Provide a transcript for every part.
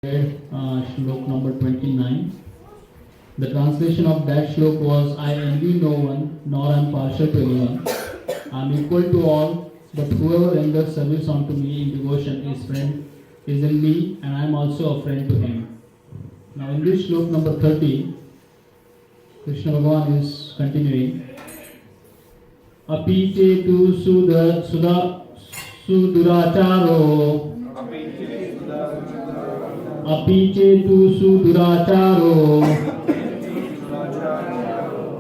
Shlok number 29. The translation of that shlok was, I envy no one, nor am partial to anyone. I am equal to all, but whoever renders service unto me in devotion is in me, and I am also a friend to him. Now in this shlok number 30, Krishna Bhagavan is continuing. Apiche tu suduracharo Apiche tu suduracharo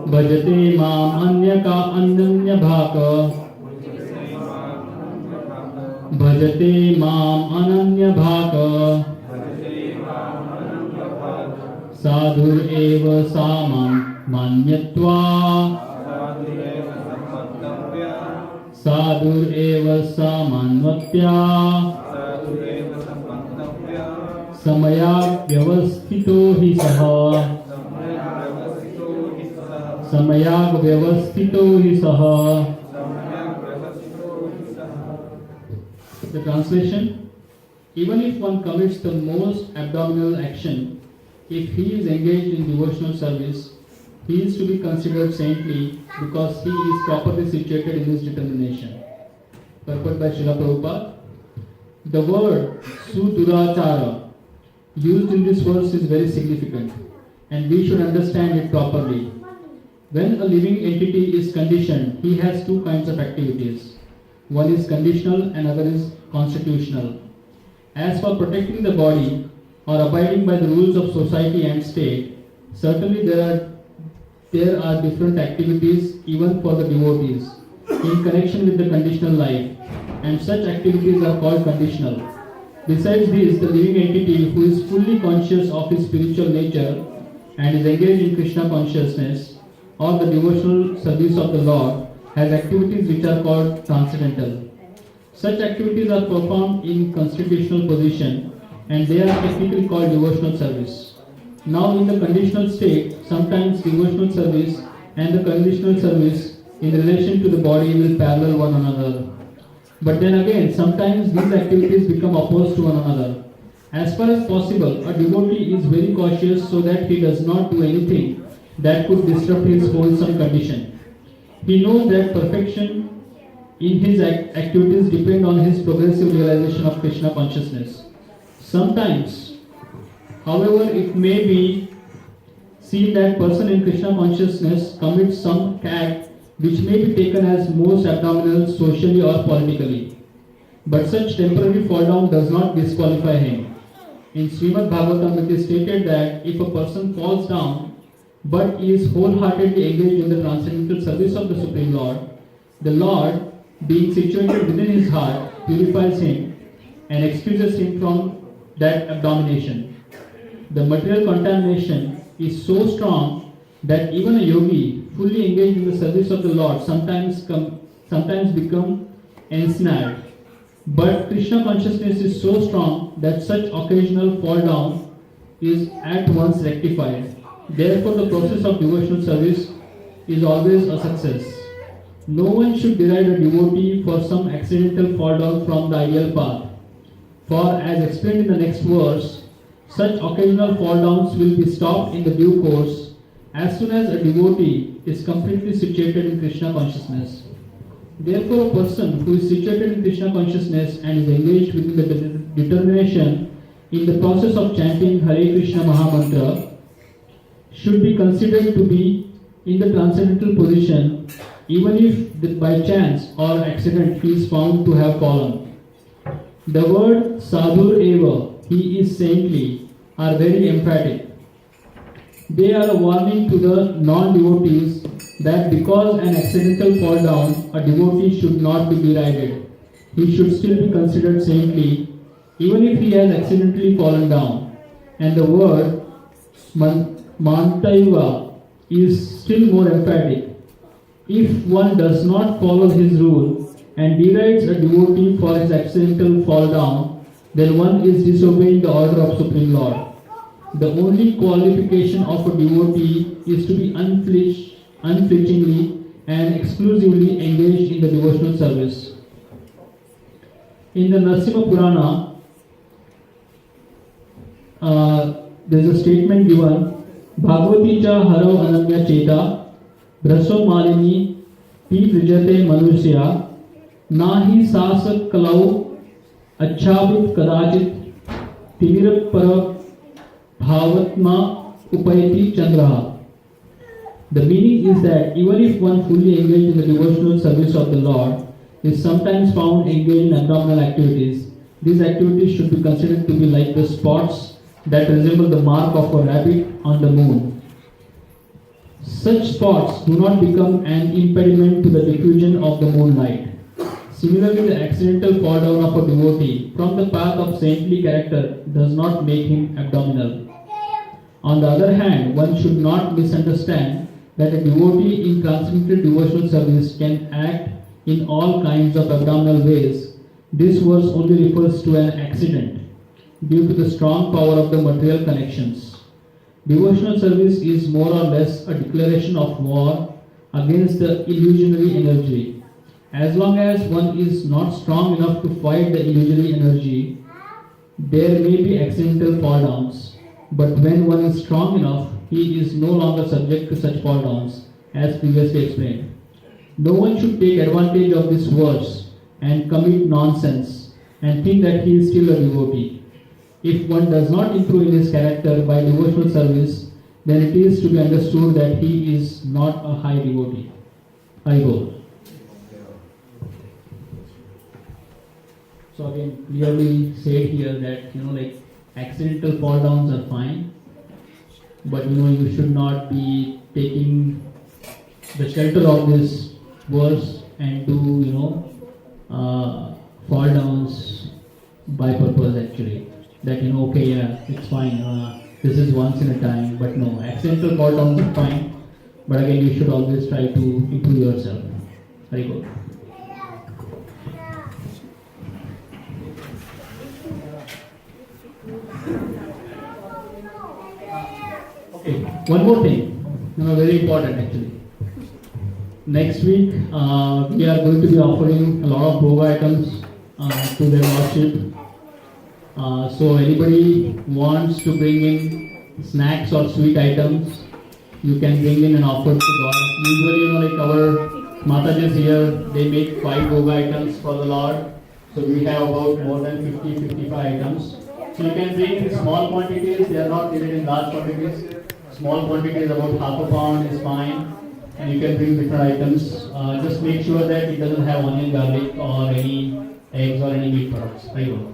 Bhajate mam anyanya bhaka Bhajate mam ananya bhaka Sadhur eva samam manyatva Sadhur eva samanvatya Samaya vyavasthito hi saha Samaya vyavasthito hi saha. The translation: even if one commits the most abdominal action, if he is engaged in devotional service, he is to be considered saintly because he is properly situated in his determination. Purport by Srila Prabhupada. The word sudurachara used in this verse is very significant, and we should understand it properly. When a living entity is conditioned, he has two kinds of activities. One is conditional and other is constitutional. As for protecting the body or abiding by the rules of society and state, certainly there are different activities even for the devotees in connection with the conditional life, and such activities are called conditional. Besides this, the living entity who is fully conscious of his spiritual nature and is engaged in Krishna consciousness or the devotional service of the Lord has activities which are called transcendental. Such activities are performed in constitutional position and they are technically called devotional service. Now in the conditional state, sometimes devotional service and the conditional service in relation to the body will parallel one another. But then again, sometimes these activities become opposed to one another. As far as possible, a devotee is very cautious so that he does not do anything that could disrupt his wholesome condition. He knows that perfection in his activities depend on his progressive realization of Krishna consciousness. Sometimes, however, it may be seen that person in Krishna consciousness commits some act which may be taken as most abdominal socially or politically. But such temporary fall down does not disqualify him. In Srimad Bhagavatam it is stated that if a person falls down but is wholeheartedly engaged in the transcendental service of the Supreme Lord, the Lord, being situated within his heart, purifies him and excuses him from that abomination. The material contamination is so strong that even a yogi fully engaged in the service of the Lord sometimes become ensnared. But Krishna consciousness is so strong that such occasional fall down is at once rectified. Therefore, the process of devotional service is always a success. No one should deride a devotee for some accidental fall down from the ideal path. For, as explained in the next verse, such occasional fall downs will be stopped in the due course as soon as a devotee is completely situated in Krishna consciousness. Therefore, a person who is situated in Krishna consciousness and is engaged with the determination in the process of chanting Hare Krishna Mahamantra should be considered to be in the transcendental position, even if by chance or accident he is found to have fallen. The word sadhur eva, he is saintly, are very emphatic. They are a warning to the non-devotees that because an accidental fall down, a devotee should not be derided. He should still be considered saintly, even if he has accidentally fallen down. And the word mantaiva is still more emphatic. If one does not follow his rule and derides a devotee for his accidental fall down, then one is disobeying the order of Supreme Lord. The only qualification of a devotee is to be unflinchingly and exclusively engaged in the devotional service. In the Narasimha Purana, there's a statement given, Bhagavati cha haro ananya cheta, braso malini, pi vrijate manusya, nahi sasak kalau, achabit kadachit, timir para bhavatma upayati chandraha. The meaning is that even if one fully engaged in the devotional service of the Lord is sometimes found engaged in abdominal activities, these activities should be considered to be like the spots that resemble the mark of a rabbit on the moon. Such spots do not become an impediment to the diffusion of the moonlight. Similarly, the accidental fall down of a devotee from the path of saintly character does not make him abdominal. On the other hand, one should not misunderstand that a devotee in transcendental devotional service can act in all kinds of abdominal ways. This verse only refers to an accident due to the strong power of the material connections. Devotional service is more or less a declaration of war against the illusionary energy. As long as one is not strong enough to fight the illusory energy, there may be accidental fall downs. But when one is strong enough, he is no longer subject to such fall downs, as previously explained. No one should take advantage of this verse and commit nonsense and think that he is still a devotee. If one does not improve in his character by devotional service, then it is to be understood that he is not a high devotee. Hare. So again, clearly said here that like accidental fall downs are fine, but you should not be taking the shelter of this verse and do fall downs by purpose actually. That okay, yeah, it's fine. This is once in a time, but no, accidental fall downs are fine. But again, you should always try to improve yourself. Very good. Okay, one more thing, very important actually. Next week, we are going to be offering a lot of bhoga items to their worship. So anybody wants to bring in snacks or sweet items, you can bring in and offer to God. Usually, like our Matajis here, they make 5 bhoga items for the Lord. So we have about more than 50-55 items. So you can bring in small quantities, they are not needed in large quantities. Small quantities, about half a pound is fine. And you can bring different items. Just make sure that it doesn't have onion, garlic or any eggs or any meat products. Very good.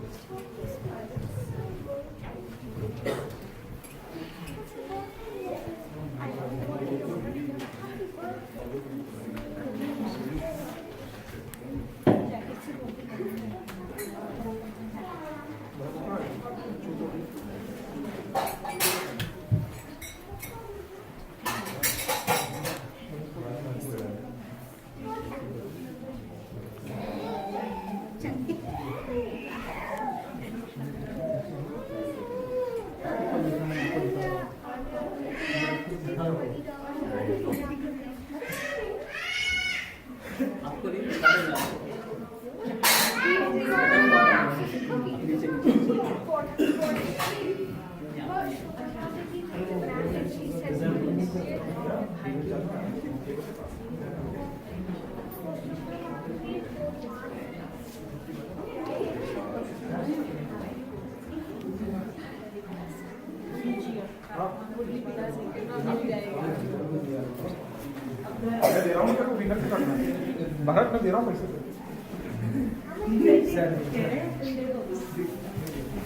Bharat में दे रहा हूँ पैसे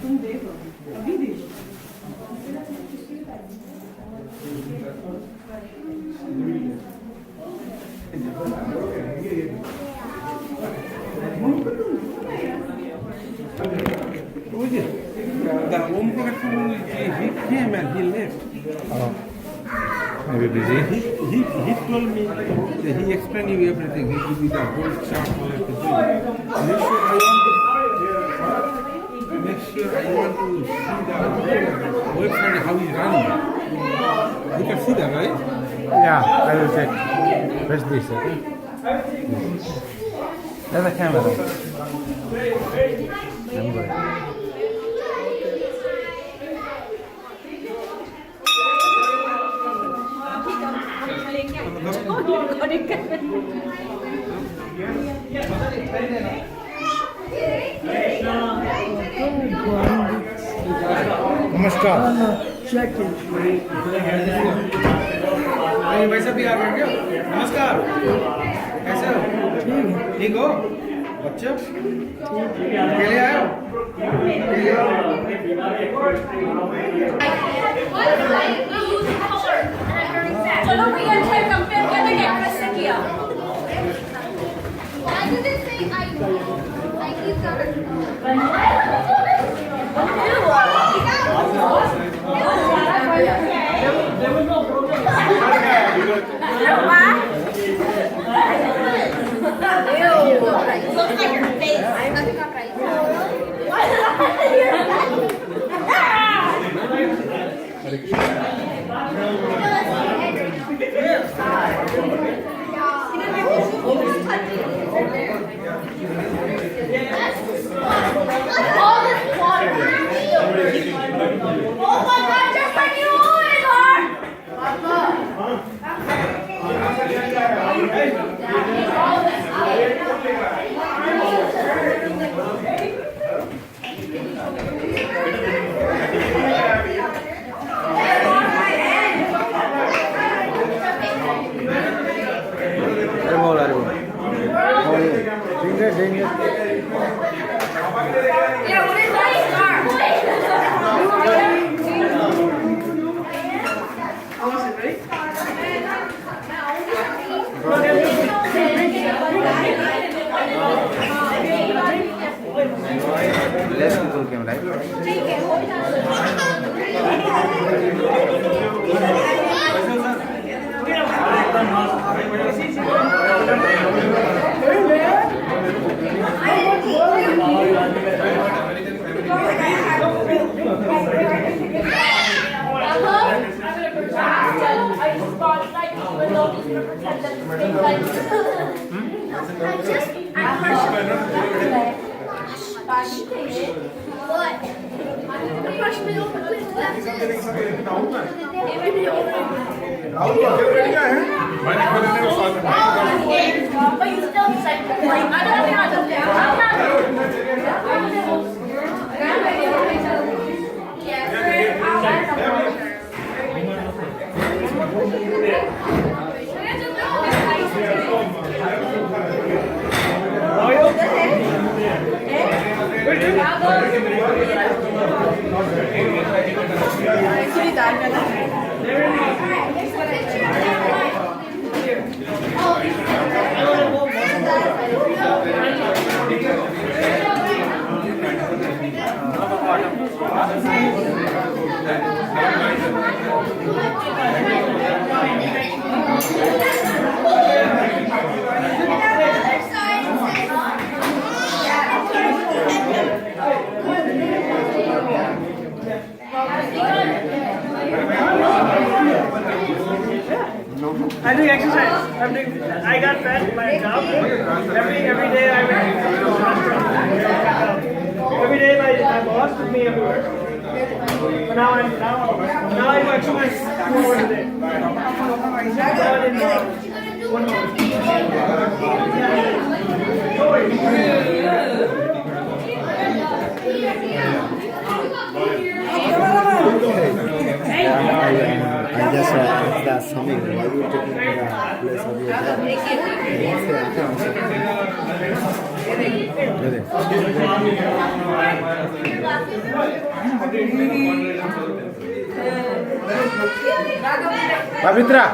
तुम देखो अभी देखो the home he came and he left. Maybe busy. He told me that he explained you everything. He gave me the whole chart all I have to do. Make sure I want to see the website how he's running. You can see that, right? Yeah, I will check. Press this, okay? There's a camera. I'm good. नमस्कार भाई साहब भी आ गए क्या? नमस्कार, कैसे हो? ठीक हो बच्चे? अकेले आए हो? चलो भैया कंपेयर करने एक्ट्रेस से किया Why did it say I keep Looks like your face. That's not right. Why did all this water. Oh my God, just like you always are. Yeah, what is Less people came, right? But you still said I do exercise. I got fat in my job. Every day I went to the restaurant. Every day my boss took me everywhere. But now I do exercise 2 hours a day. One I just that's something. Why you taking the place of your job? Pavitra.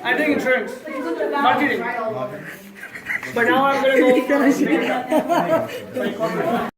I'm doing insurance, marketing. But now I'm gonna go.